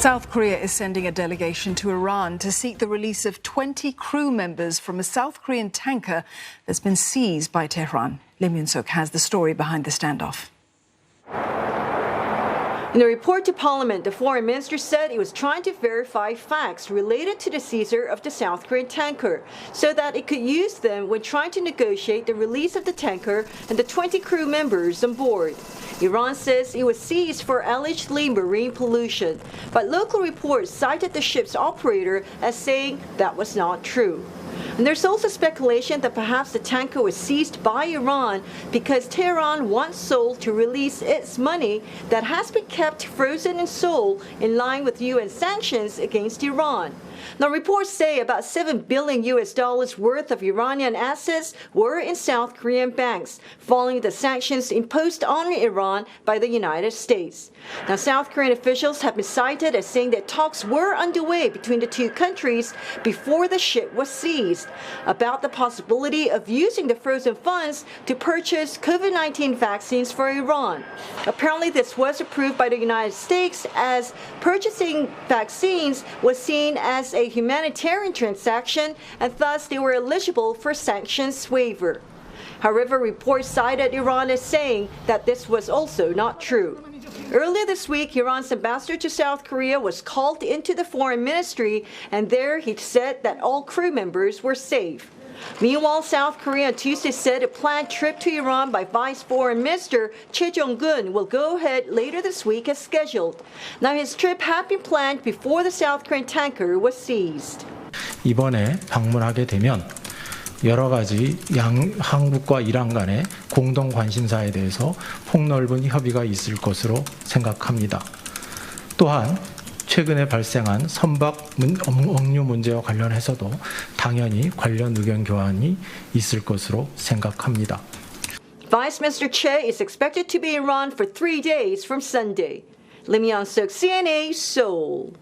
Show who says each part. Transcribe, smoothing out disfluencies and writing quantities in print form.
Speaker 1: South Korea is sending a delegation to Iran to seek the release of 20 crew members from a South Korean tanker that's been seized by Tehran. Lim Yun-suk has the story behind the standoff.
Speaker 2: In a report to Parliament, the foreign minister said he was trying to verify facts related to the seizure of the South Korean tanker so that it could use them when trying to negotiate the release of the tanker and the 20 crew members on board. Iran says it was seized for allegedly marine pollution, but local reports cited the ship's operator as saying that was not true. And there's also speculation that perhaps the tanker was seized by Iran because Tehran wants Seoul to release its money that has been kept frozen in Seoul in line with UN sanctions against Iran. Now, reports say about $7 billion worth of Iranian assets were in South Korean banks following the sanctions imposed on Iran by the United States. Now, South Korean officials have been cited as saying that talks were underway between the two countries before the ship was seized about the possibility of using the frozen funds to purchase COVID-19 vaccines for Iran. Apparently, this was approved by the United States as purchasing vaccines was seen as a humanitarian transaction, and thus they were eligible for sanctions waiver. However, reports cited Iran as saying that this was also not true. Earlier this week, Iran's ambassador to South Korea was called into the foreign ministry, and there he said that all crew members were safe. Meanwhile, South Korea on Tuesday said a planned trip to Iran by Vice Foreign Minister Choi Jong-gun will go ahead later this week as scheduled. Now, his trip had been planned before the South Korean tanker was seized.
Speaker 3: 이번에 방문하게 되면 여러 가지 한국과 이란 간의 공동 관심사에 대해서 폭넓은 협의가 있을 것으로 생각합니다. 또한 최근에 발생한 선박 억류 문제와 관련해서도 당연히 관련 의견 교환이 있을 것으로 생각합니다.
Speaker 2: Vice Minister Choi is expected to be in Iran for 3 days from Sunday. Lim Yun-suk, CNA, Seoul.